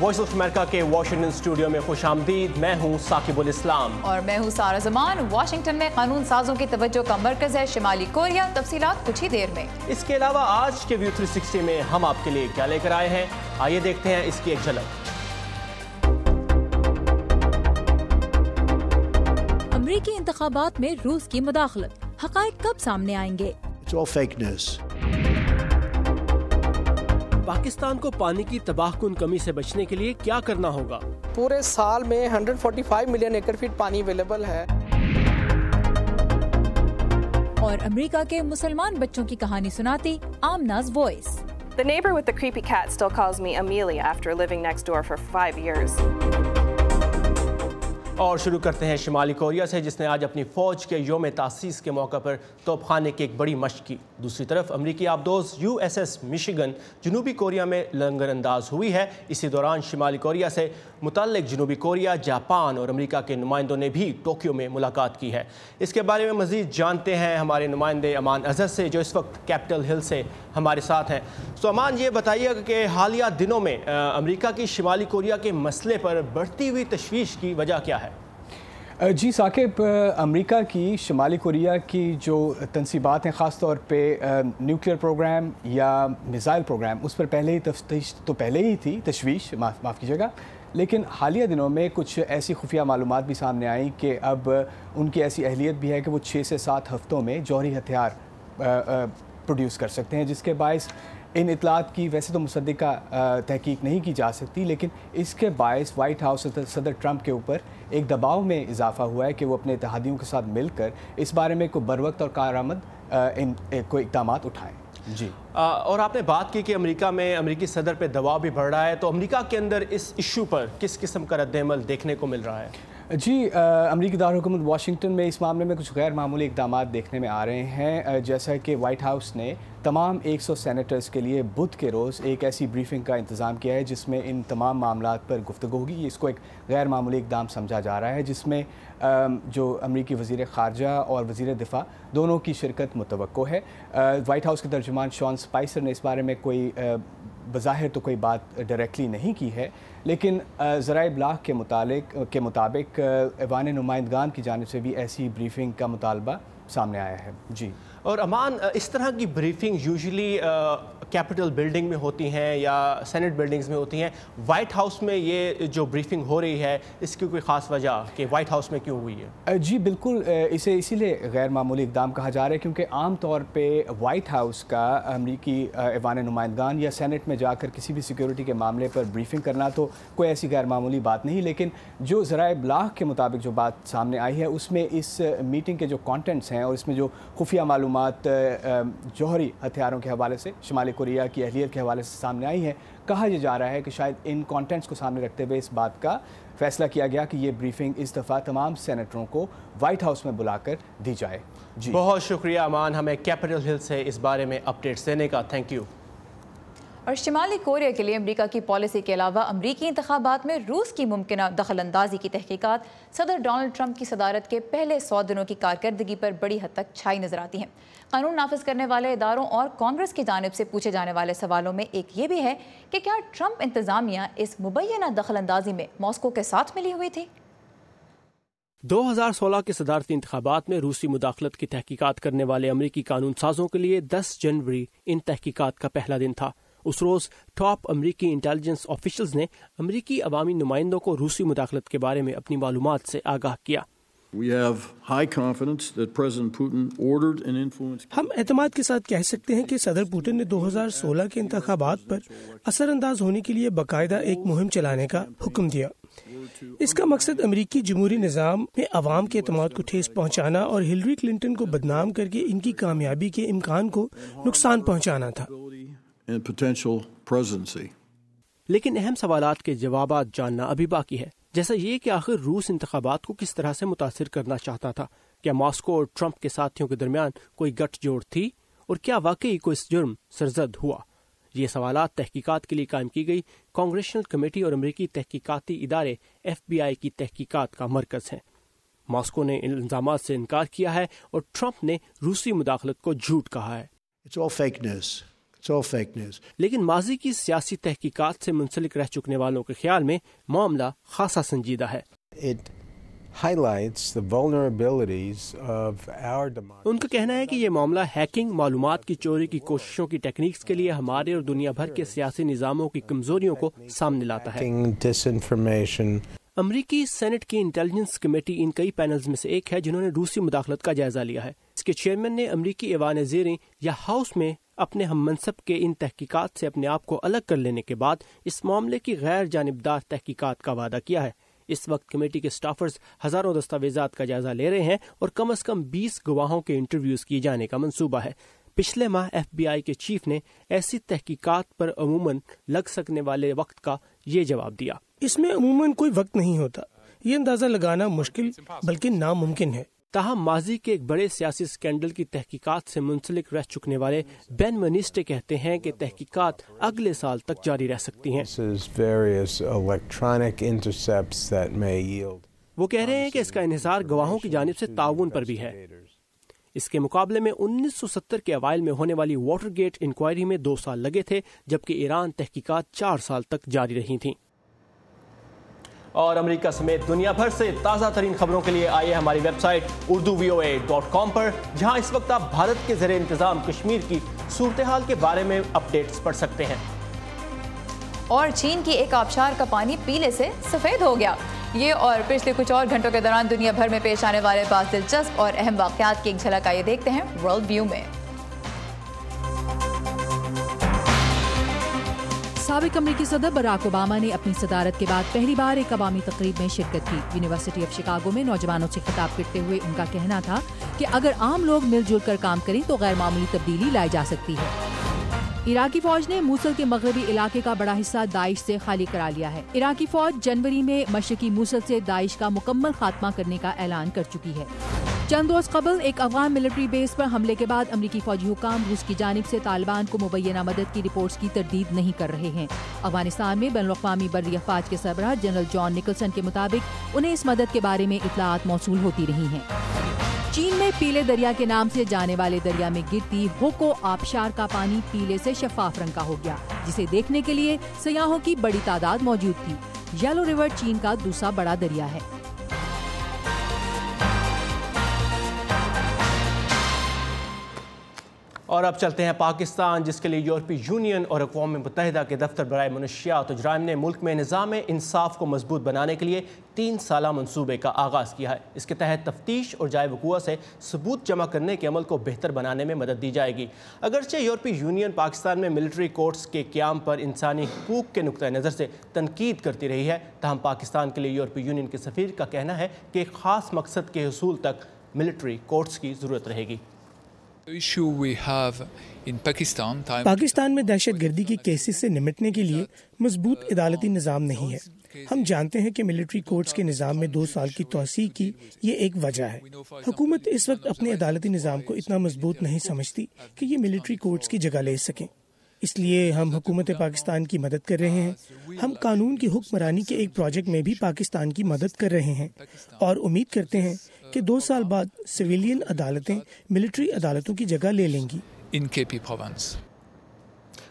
Voice of America کے Washington studio میں خوش آمدید. میں ہوں ثاقب الاسلام اور میں ہوں سارہ زمان. واشنگٹن میں قانون سازوں کی توجہ کا مرکز ہے شمالی کوریا. تفصیلات کچھ ہی دیر میں. اس کے علاوہ آج کے ویو 360 میں ہم آپ کے لیے کیا لے کر آئے ہیں, آئیے دیکھتے ہیں اس کی ایک جھلک. امریکی انتخابات میں روس کی مداخلت, حقائق کب سامنے آئیں گے؟ پاکستان کو پانی کی تباہ کن کمی سے بچنے کے لیے کیا کرنا ہوگا؟ پورے سال میں 145 ملین ایکڑ فٹ پانی اویلیبل ہے. اور امریکہ کے مسلمان بچوں کی کہانی سناتی آمنا's voice. The neighbor with the creepy cat still calls me Amelia after living next door for 5 years. اور شروع کرتے ہیں شمالی کوریا سے, جس نے آج اپنی فوج کے یوم تاسیس کے موقع پر توپ خانے کی ایک بڑی مشق کی. دوسری طرف امریکی آبدوز USS مشیگن جنوبی کوریا میں لنگر انداز ہوئی ہے. اسی دوران شمالی کوریا سے متعلق جنوبی کوریا, جاپان اور امریکہ کے نمائندوں نے بھی ٹوکیو میں ملاقات کی ہے. اس کے بارے میں مزید جانتے ہیں ہمارے نمائندے امان اظہر سے, جو اس وقت کیپٹل ہل سے ہمارے ساتھ ہیں. سو امان, یہ بتائیے کہ حالیہ دنوں میں امریکہ کی شمالی کوریا کے مسئلے پر بڑھتی ہوئی تشویش کی وجہ کیا ہے؟ جی ثاقب, امریکہ کی شمالی کوریا کی جو تنصیبات ہیں, خاص طور پہ نیوکلیئر پروگرام یا میزائل پروگرام, اس پر پہلے ہی تھی تشویش, معاف کیجیے گا, لیکن حالیہ دنوں میں کچھ ایسی خفیہ معلومات بھی سامنے آئیں کہ اب ان کی ایسی اہلیت بھی ہے کہ وہ 6 سے 7 ہفتوں میں جوہری ہتھیار پروڈیوس کر سکتے ہیں, جس کے باعث ان اطلاعات کی ویسے تو مصدقہ تحقیق نہیں کی جا سکتی, لیکن اس کے باعث وائٹ ہاؤس صدر ٹرمپ کے اوپر ایک دباؤ میں اضافہ ہوا ہے کہ وہ اپنے اتحادیوں کے ساتھ مل کر اس بارے میں کوئی بروقت اور کارآمد کوئی اقدامات اٹھائیں. جی, اور آپ نے بات کی کہ امریکہ میں امریکی صدر پہ دباؤ بھی بڑھ رہا ہے, تو امریکہ کے اندر اس ایشو پر کس قسم کا رد عمل دیکھنے کو مل رہا ہے؟ جی, امریکی دارالحکومت واشنگٹن میں اس معاملے میں کچھ غیر معمولی اقدامات دیکھنے میں آ رہے ہیں, جیسا کہ وائٹ ہاؤس نے تمام 100 سینیٹرز کے لیے بدھ کے روز ایک ایسی بریفنگ کا انتظام کیا ہے جس میں ان تمام معاملات پر گفتگو ہوگی. اس کو ایک غیر معمولی اقدام سمجھا جا رہا ہے, جس میں جو امریکی وزیر خارجہ اور وزیر دفاع دونوں کی شرکت متوقع ہے. وائٹ ہاؤس کے ترجمان شان سپائسر نے اس بارے میں کوئی بظاہر تو کوئی بات ڈائریکٹلی نہیں کی ہے, لیکن ذرائع ابلاغ کے مطابق ایوان نمائندگان کی جانب سے بھی ایسی بریفنگ کا مطالبہ سامنے آیا ہے. جی, اور امان, اس طرح کی بریفنگ یوزلی کیپٹل بلڈنگ میں ہوتی ہیں یا سینٹ بلڈنگز میں ہوتی ہیں. وائٹ ہاؤس میں یہ جو بریفنگ ہو رہی ہے, اس کی کوئی خاص وجہ کہ وائٹ ہاؤس میں کیوں ہوئی ہے؟ جی بالکل, اسے اسی لیے غیر معمولی اقدام کہا جا رہا ہے کیونکہ عام طور پہ وائٹ ہاؤس کا امریکی ایوان نمائندگان یا سینٹ میں جا کر کسی بھی سیکیورٹی کے معاملے پر بریفنگ کرنا تو کوئی ایسی غیر معمولی بات نہیں, لیکن جو ذرائع ابلاغ کے مطابق جو بات سامنے آئی ہے اس میں اس میٹنگ کے جو کانٹینٹس ہیں اور اس میں جو خفیہ معلومات جوہری ہتھیاروں کے حوالے سے شمالی کوریا کی اہلیت کے حوالے سے سامنے آئی ہے, کہا یہ جا رہا ہے کہ شاید ان کانٹینٹس کو سامنے رکھتے ہوئے اس بات کا فیصلہ کیا گیا کہ یہ بریفنگ اس دفعہ تمام سینیٹروں کو وائٹ ہاؤس میں بلا کر دی جائے. جی, بہت شکریہ امان ہمیں کیپٹل ہل سے اس بارے میں اپڈیٹس دینے کا. Thank you. اور شمالی کوریا کے لیے امریکہ کی پالیسی کے علاوہ امریکی انتخابات میں روس کی ممکنہ دخل اندازی کی تحقیقات صدر ڈونلڈ ٹرمپ کی صدارت کے پہلے 100 دنوں کی کارکردگی پر بڑی حد تک چھائی نظر آتی ہیں. قانون نافذ کرنے والے اداروں اور کانگریس کی جانب سے پوچھے جانے والے سوالوں میں ایک یہ بھی ہے کہ کیا ٹرمپ انتظامیہ اس مبینہ دخل اندازی میں ماسکو کے ساتھ ملی ہوئی تھی؟ 2016 کے صدارتی انتخابات میں روسی مداخلت کی تحقیقات کرنے والے امریکی قانون سازوں کے لیے 10 جنوری ان تحقیقات کا پہلا دن تھا. اس روز ٹاپ امریکی انٹیلیجنس آفیشلز نے امریکی عوامی نمائندوں کو روسی مداخلت کے بارے میں اپنی معلومات سے آگاہ کیا. ہم اعتماد کے ساتھ کہہ سکتے ہیں کہ صدر پوٹن نے 2016 کے انتخابات پر اثر انداز ہونے کے لیے باقاعدہ ایک مہم چلانے کا حکم دیا. اس کا مقصد امریکی جمہوری نظام میں عوام کے اعتماد کو ٹھیس پہنچانا اور ہلری کلنٹن کو بدنام کر کے ان کی کامیابی کے امکان کو نقصان پہنچانا تھا. لیکن اہم سوالات کے جوابات جاننا ابھی باقی ہے, جیسا یہ کہ آخر روس انتخابات کو کس طرح سے متاثر کرنا چاہتا تھا. کیا ماسکو اور ٹرمپ کے ساتھیوں کے درمیان کوئی گٹھ جوڑ تھی, اور کیا واقعی کوئی جرم سرزد ہوا؟ یہ سوالات تحقیقات کے لیے قائم کی گئی کانگریشنل کمیٹی اور امریکی تحقیقاتی ادارے FBI کی تحقیقات کا مرکز ہیں. ماسکو نے ان الزامات سے انکار کیا ہے اور ٹرمپ نے روسی مداخلت کو جھوٹ کہا ہے. It's all fake news. لیکن ماضی کی سیاسی تحقیقات سے منسلک رہ چکنے والوں کے خیال میں معاملہ خاصا سنجیدہ ہے. It highlights the vulnerabilities of our democracy. ان کا کہنا ہے کہ یہ معاملہ ہیکنگ، معلومات کی چوری کی کوششوں کی ٹیکنیکس کے لیے ہمارے اور دنیا بھر کے سیاسی نظاموں کی کمزوریوں کو سامنے لاتا ہے. Disinformation. امریکی سینٹ کی انٹیلیجنس کمیٹی ان کئی پینلز میں سے ایک ہے جنہوں نے روسی مداخلت کا جائزہ لیا ہے. اس کے چیئرمین نے امریکی ایوان زیریں یا ہاؤس میں اپنے ہم منصب کے ان تحقیقات سے اپنے آپ کو الگ کر لینے کے بعد اس معاملے کی غیر جانبدار تحقیقات کا وعدہ کیا ہے. اس وقت کمیٹی کے سٹافرز ہزاروں دستاویزات کا جائزہ لے رہے ہیں اور کم از کم 20 گواہوں کے انٹرویوز کیے جانے کا منصوبہ ہے. پچھلے ماہ FBI کے چیف نے ایسی تحقیقات پر عموماً لگ سکنے والے وقت کا یہ جواب دیا. اس میں عموماً کوئی وقت نہیں ہوتا. یہ اندازہ لگانا مشکل بلکہ ناممکن ہے. تاہم ماضی کے ایک بڑے سیاسی اسکینڈل کی تحقیقات سے منسلک رہ چکنے والے بین ونیسٹے کہتے ہیں کہ تحقیقات اگلے سال تک جاری رہ سکتی ہیں. وہ کہہ رہے ہیں کہ اس کا انحصار گواہوں کی جانب سے تعاون پر بھی ہے. اس کے مقابلے میں 1970 کے اوائل میں ہونے والی واٹر گیٹ انکوائری میں 2 سال لگے تھے، جبکہ ایران تحقیقات 4 سال تک جاری رہی تھیں. اور امریکہ سمیت دنیا بھر سے تازہ ترین خبروں کے لیے آئیے ہماری ویب سائٹ urduvoa.com پر، جہاں اس وقت آپ بھارت کے زیر انتظام کشمیر کی صورتحال کے بارے میں اپڈیٹس پڑھ سکتے ہیں. اور چین کی ایک آبشار کا پانی پیلے سے سفید ہو گیا. یہ اور پچھلے کچھ اور گھنٹوں کے دوران دنیا بھر میں پیش آنے والے بعض دلچسپ اور اہم واقعات کی ایک جھلک آئیے دیکھتے ہیں ورلڈ ویو میں. سابق امریکی صدر براک اوباما نے اپنی صدارت کے بعد پہلی بار ایک عوامی تقریب میں شرکت کی. یونیورسٹی آف شکاگو میں نوجوانوں سے خطاب کرتے ہوئے ان کا کہنا تھا کہ اگر عام لوگ مل جل کر کام کریں تو غیر معمولی تبدیلی لائی جا سکتی ہے. عراقی فوج نے موصل کے مغربی علاقے کا بڑا حصہ داعش سے خالی کرا لیا ہے. عراقی فوج جنوری میں مشرقی موصل سے داعش کا مکمل خاتمہ کرنے کا اعلان کر چکی ہے. چند روز قبل ایک افغان ملٹری بیس پر حملے کے بعد امریکی فوجی حکام روس کی جانب سے طالبان کو مبینہ مدد کی رپورٹس کی تردید نہیں کر رہے ہیں. افغانستان میں بین الاقوامی بری افواج کے سربراہ جنرل جان نکلسن کے مطابق انہیں اس مدد کے بارے میں اطلاعات موصول ہوتی رہی ہیں. چین میں پیلے دریا کے نام سے جانے والے دریا میں گرتی ہوکو آبشار کا پانی پیلے سے شفاف رنگ کا ہو گیا، جسے دیکھنے کے لیے سیاحوں کی بڑی تعداد موجود تھی. یلو ریور چین کا دوسرا بڑا دریا ہے. اور اب چلتے ہیں پاکستان، جس کے لیے یورپی یونین اور اقوام متحدہ کے دفتر برائے منشیات و جرائم نے ملک میں نظام انصاف کو مضبوط بنانے کے لیے 3 سالہ منصوبے کا آغاز کیا ہے. اس کے تحت تفتیش اور جائے وقوع سے ثبوت جمع کرنے کے عمل کو بہتر بنانے میں مدد دی جائے گی. اگرچہ یورپی یونین پاکستان میں ملٹری کورٹس کے قیام پر انسانی حقوق کے نقطہ نظر سے تنقید کرتی رہی ہے، تاہم پاکستان کے لیے یورپی یونین کے سفیر کا کہنا ہے کہ ایک خاص مقصد کے حصول تک ملٹری کورٹس کی ضرورت رہے گی. پاکستان میں دہشت گردی کی کیسز سے نمٹنے کے لیے مضبوط عدالتی نظام نہیں ہے. ہم جانتے ہیں کہ ملٹری کورٹس کے نظام میں 2 سال کی توسیع کی یہ ایک وجہ ہے. حکومت اس وقت اپنے عدالتی نظام کو اتنا مضبوط نہیں سمجھتی کہ یہ ملٹری کورٹس کی جگہ لے سکیں. اس لیے ہم حکومت پاکستان کی مدد کر رہے ہیں. ہم قانون کی حکمرانی کے ایک پروجیکٹ میں بھی پاکستان کی مدد کر رہے ہیں اور امید کرتے ہیں کہ 2 سال بعد سویلین عدالتیں ملٹری عدالتوں کی جگہ لے لیں گی.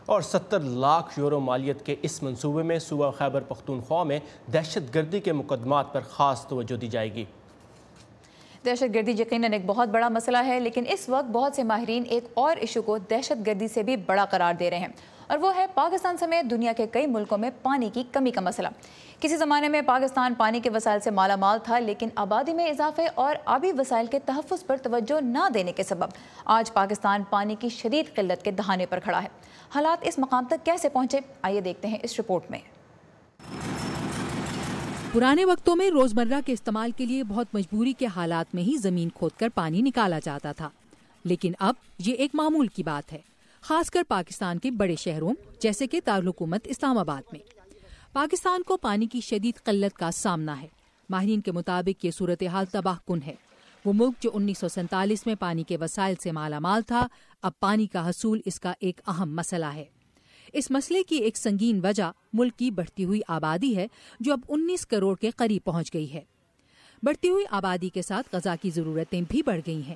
اور 70 لاکھ یورو مالیت کے اس منصوبے میں صوبہ خیبر پختونخوا میں دہشت گردی کے مقدمات پر خاص توجہ دی جائے گی. دہشت گردی یقیناً ایک بہت بڑا مسئلہ ہے، لیکن اس وقت بہت سے ماہرین ایک اور ایشو کو دہشت گردی سے بھی بڑا قرار دے رہے ہیں، اور وہ ہے پاکستان سمیت دنیا کے کئی ملکوں میں پانی کی کمی کا مسئلہ. کسی زمانے میں پاکستان پانی کے وسائل سے مالا مال تھا، لیکن آبادی میں اضافے اور آبی وسائل کے تحفظ پر توجہ نہ دینے کے سبب آج پاکستان پانی کی شدید قلت کے دہانے پر کھڑا ہے. حالات اس مقام تک کیسے پہنچے، آئیے دیکھتے ہیں اس رپورٹ میں. پرانے وقتوں میں روزمرہ کے استعمال کے لیے بہت مجبوری کے حالات میں ہی زمین کھود کر پانی نکالا جاتا تھا، لیکن اب یہ ایک معمول کی بات ہے، خاص کر پاکستان کے بڑے شہروں جیسے کہ دارالحکومت اسلام آباد میں. پاکستان کو پانی کی شدید قلت کا سامنا ہے. ماہرین کے مطابق یہ صورتحال تباہ کن ہے. وہ ملک جو 1947 میں پانی کے وسائل سے مالا مال تھا، اب پانی کا حصول اس کا ایک اہم مسئلہ ہے. اس مسئلے کی ایک سنگین وجہ ملک کی بڑھتی ہوئی آبادی ہے، جو اب 19 کروڑ کے قریب پہنچ گئی ہے. بڑھتی ہوئی آبادی کے ساتھ غذا کی ضرورتیں بھی بڑھ گئی ہیں.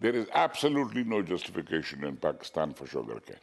There is absolutely no justification in Pakistan for sugarcane.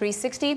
360।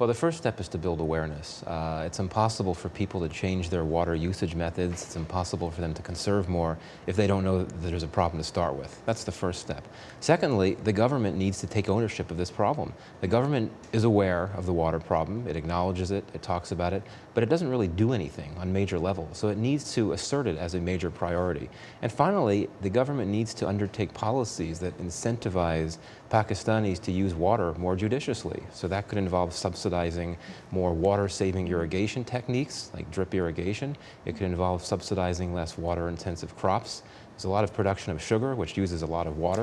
Well, the first step is to build awareness. It's impossible for people to change their water usage methods. It's impossible for them to conserve more if they don't know that there's a problem to start with. That's the first step. Secondly, the government needs to take ownership of this problem. The government is aware of the water problem. It acknowledges it. It talks about it. But it doesn't really do anything on major levels. So it needs to assert it as a major priority. And finally, the government needs to undertake policies that incentivize Pakistanis to use water more judiciously. So that could involve subsidizing more water-saving irrigation techniques, like drip irrigation. It could involve subsidizing less water-intensive crops. There's a lot of production of sugar, which uses a lot of water.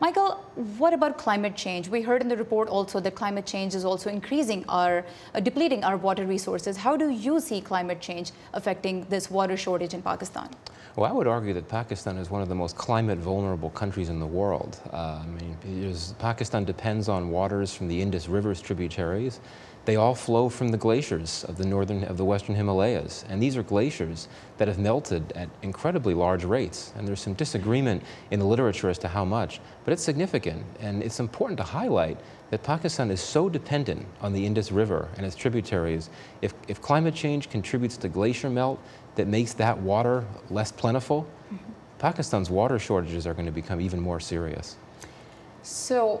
Michael, what about climate change? We heard in the report also that climate change is also increasing depleting our water resources. How do you see climate change affecting this water shortage in Pakistan? Well, I would argue that Pakistan is one of the most climate vulnerable countries in the world. Pakistan depends on waters from the Indus River's tributaries. They all flow from the glaciers of the western Himalayas, and these are glaciers that have melted at incredibly large rates. And there's some disagreement in the literature as to how much, but it's significant. And it's important to highlight that Pakistan is so dependent on the Indus River and its tributaries. If climate change contributes to glacier melt that makes that water less plentiful, Pakistan's water shortages are going to become even more serious. So,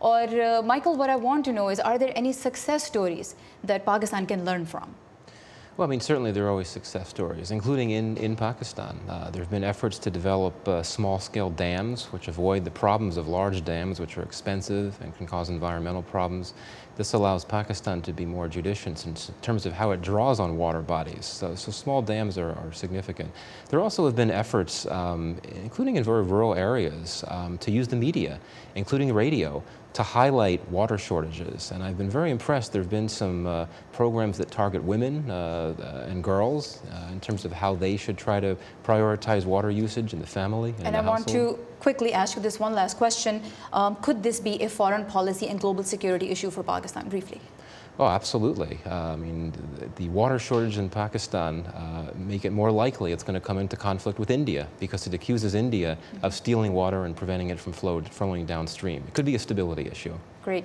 Or Michael, what I want to know is, are there any success stories that Pakistan can learn from? Well, certainly there are always success stories, including in Pakistan. There have been efforts to develop small-scale dams, which avoid the problems of large dams, which are expensive and can cause environmental problems. This allows Pakistan to be more judicious in terms of how it draws on water bodies. So small dams are significant. There also have been efforts, including in very rural areas, to use the media, including radio, to highlight water shortages. And I've been very impressed. There have been some programs that target women and girls in terms of how they should try to prioritize water usage in the family and I want to quickly ask you this one last question. Could this be a foreign policy and global security issue for Pakistan, briefly? Oh, absolutely. I mean, the water shortage in Pakistan make it more likely it's going to come into conflict with India, because it accuses India of stealing water and preventing it from flowing downstream. It could be a stability issue. Great.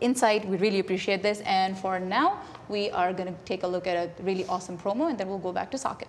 insight. We really appreciate this, and for now we are going to take a look at a really awesome promo and then we'll go back to Sakib.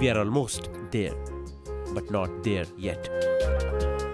We are almost there, but not there yet.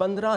15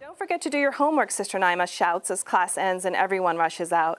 Don't forget to do your homework, Sister Naima shouts as class ends and everyone rushes out.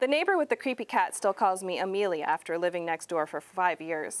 The neighbor with the creepy cat still calls me Amelia after living next door for 5 years.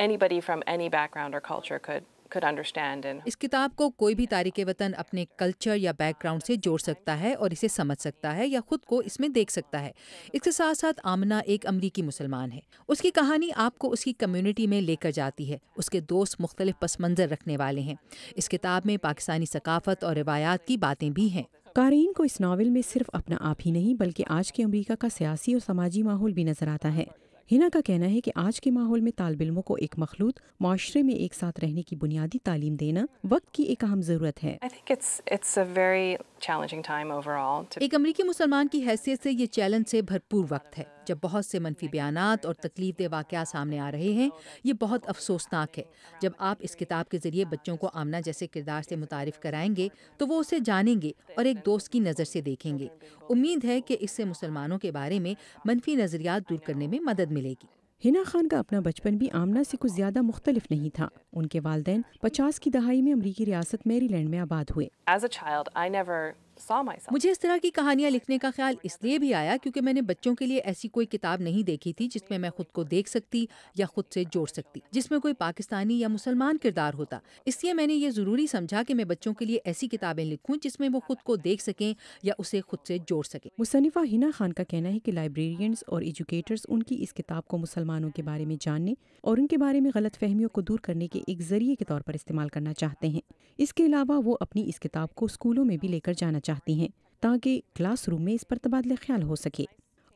Anybody from any background or culture could could understand. And اس کتاب کو کوئی بھی تارک وطن اپنے culture یا back ground سے جوڑ سکتا ہے اور اسے سمجھ سکتا ہے یا خود کو اس میں دیکھ سکتا ہے۔ اس کے ساتھ ساتھ آمنہ ایک امریکی مسلمان ہے۔ اس کی کہانی آپ کو اس کی کمیونٹی میں لے کر جاتی ہے۔ اس کے دوست مختلف پس منظر رکھنے والے ہیں۔ اس کتاب میں پاکستانی ثقافت اور روایات کی باتیں بھی ہیں۔ قارئین کو اس ناول میں صرف اپنا آپ ہی نہیں بلکہ آج کے امریکہ کا سیاسی اور سماجی ماحول بھی نظر آتا ہے۔ ہنا کا کہنا ہے کہ آج کے ماحول میں طالب علموں کو ایک مخلوط معاشرے میں ایک ساتھ رہنے کی بنیادی تعلیم دینا وقت کی ایک اہم ضرورت ہے۔ I think it's a very challenging time overall. ایک امریکی مسلمان کی حیثیت سے یہ چیلنج سے بھرپور وقت ہے۔ جب بہت سے منفی بیانات اور تکلیف دہ واقعات سامنے آ رہے ہیں، یہ بہت افسوسناک ہے۔ جب آپ اس کتاب کے ذریعے بچوں کو آمنہ جیسے کردار سے متعارف کرائیں گے تو وہ اسے جانیں گے اور ایک دوست کی نظر سے دیکھیں گے۔ امید ہے کہ اس سے مسلمانوں کے بارے میں منفی نظریات دور کرنے میں مدد ملے گی۔ ہنا خان کا اپنا بچپن بھی آمنہ سے کچھ زیادہ مختلف نہیں تھا۔ ان کے والدین 50 کی دہائی میں امریکی ریاست میری لینڈ میں آباد ہوئے۔ As a child, I never saw myself. مجھے اس طرح کی کہانیاں لکھنے کا خیال اس لیے بھی آیا کیونکہ میں نے بچوں کے لیے ایسی کوئی کتاب نہیں دیکھی تھی جس میں میں خود کو دیکھ سکتی یا خود سے جوڑ سکتی، جس میں کوئی پاکستانی یا مسلمان کردار ہوتا۔ اس لیے میں نے یہ ضروری سمجھا کہ میں بچوں کے لیے ایسی کتابیں لکھوں جس میں وہ خود کو دیکھ سکیں یا اسے خود سے جوڑ سکیں۔ مصنفہ ہنا خان کا کہنا ہے کہ لائبریرینز اور ایجوکیٹرز ان کی اس کتاب کو مسلمانوں کے بارے میں جاننے اور ان کے بارے میں غلط فہمیوں کو دور کرنے کے ایک ذریعے کے طور پر استعمال کرنا چاہتے ہیں۔ اس کے علاوہ وہ اپنی اس کتاب کو اسکولوں میں بھی لے کر جانا چاہتی ہیں تاکہ کلاس روم میں اس پر تبادلہ خیال ہو سکے۔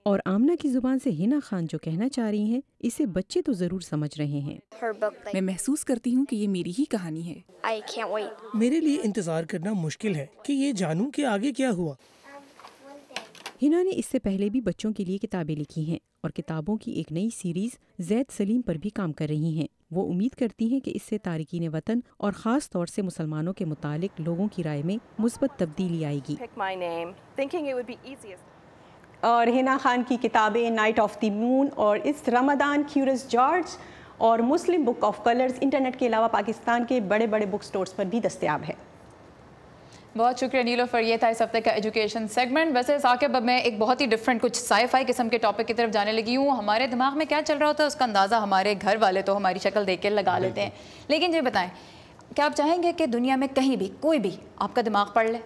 اور آمنہ کی زبان سے ہنا خان جو کہنا چاہ رہی ہیں اسے بچے تو ضرور سمجھ رہے ہیں۔ میں محسوس کرتی ہوں کہ یہ میری ہی کہانی ہے۔ میرے لیے انتظار کرنا مشکل ہے کہ یہ جانوں کہ آگے کیا ہوا۔ ہنا نے اس سے پہلے بھی بچوں کے لیے کتابیں لکھی ہیں اور کتابوں کی ایک نئی سیریز زید سلیم پر بھی کام کر رہی ہیں۔ وہ امید کرتی ہیں کہ اس سے تارکین وطن اور خاص طور سے مسلمانوں کے متعلق لوگوں کی رائے میں مثبت تبدیلی آئے گی۔ اور ہنا خان کی کتابیں نائٹ آف دی مون اور اس رمضان کیورس جارج اور مسلم بک آف کلرز انٹرنیٹ کے علاوہ پاکستان کے بڑے بڑے بک سٹورز پر بھی دستیاب ہے۔ بہت شکریہ نیلوفر، یہ تھا اس ہفتے کا ایجوکیشن سیگمنٹ۔ ویسے ثاقب اب میں ایک بہت ہی ڈفرینٹ کچھ سائی فائی قسم کے ٹاپک کی طرف جانے لگی ہوں۔ ہمارے دماغ میں کیا چل رہا ہوتا ہے اس کا اندازہ ہمارے گھر والے تو ہماری شکل دیکھ کے لگا لیتے ہیں، لیکن یہ بتائیں کیا آپ چاہیں گے کہ دنیا میں کہیں بھی کوئی بھی آپ کا دماغ پڑھ لے؟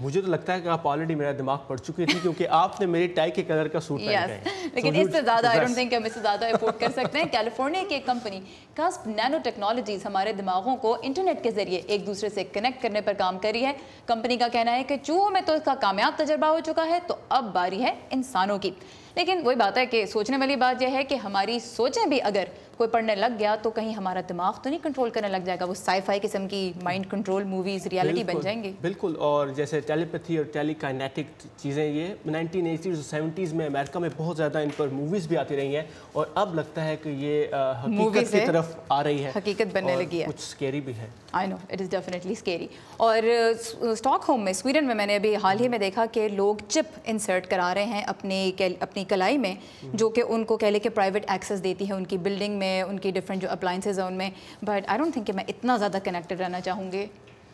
مجھے تو لگتا ہے کہ آپ آلریڈی میرا دماغ پڑ چکی تھی کیونکہ آپ نے میری ٹائی کے کلر کا سوٹ پہنا ہے، لیکن اس سے زیادہ آئی ڈونٹ تھنک ہم اس سے زیادہ افورڈ کر سکتے ہیں۔ کیلیفورنیا کی ایک کمپنی کاسپ نینو ٹیکنالوجیز ہمارے دماغوں کو انٹرنیٹ کے ذریعے ایک دوسرے سے کنیکٹ کرنے پر کام کر رہی ہے۔ کمپنی کا کہنا ہے کہ چوہوں میں تو اس کا کامیاب تجربہ ہو چکا ہے، تو اب باری ہے انسانوں کی۔ لیکن وہی بات ہے کہ سوچنے والی بات یہ ہے کہ ہماری سوچیں بھی اگر کوئی پڑھنے لگ گیا تو کہیں ہمارا دماغ تو نہیں کنٹرول کرنے لگ جائے گا، وہ سائی فائی قسم کی مائنڈ کنٹرول موویز ریالٹی بن جائیں گی۔ بالکل، اور جیسے ٹیلی پیتھی اور ٹیلی کائنیٹک چیزیں یہ 1980s اور 70s میں امریکہ میں بہت زیادہ ان پر موویز بھی آتی رہی ہیں، اور اب لگتا ہے کہ یہ حقیقت کی طرف آ رہی ہے، حقیقت بننے لگی ہے، کچھ اسکیری بھی ہے۔ آئی نو اٹ از ڈیفینیٹلی اسکیری۔ اور اسٹاک ہوم میں سویڈن میں نے ابھی حال ہی میں دیکھا کہ لوگ چپ انسرٹ کرا رہے ہیں اپنی کلائی میں، جو کہ ان کو کہہ لے کہ پرائیویٹ ایکسیس دیتی ہے ان کی بلڈنگ میں، ان کی ڈفرینٹ جو اپلائنسز ہیں ان میں، بٹ آئی ڈونٹ تھنک کہ میں اتنا زیادہ کنیکٹڈ رہنا چاہوں گی۔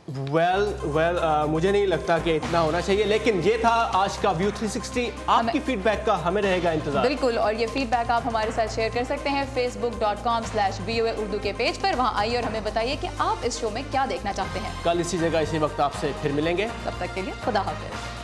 مجھے نہیں لگتا کہ اتنا ہونا چاہیے، لیکن یہ تھا آج کا ویو 360۔ آپ کی فیڈ بیک کا ہمیں رہے گا انتظار۔ بالکل، اور یہ فیڈ بیک آپ ہمارے ساتھ شیئر کر سکتے ہیں facebook.com/VOA اردو کے پیج پر، وہاں آئیے اور ہمیں بتائیے کہ آپ اس شو میں کیا دیکھنا چاہتے ہیں۔ کل اسی جگہ اسی وقت آپ سے پھر ملیں گے، تب تک کے لیے خدا حافظ۔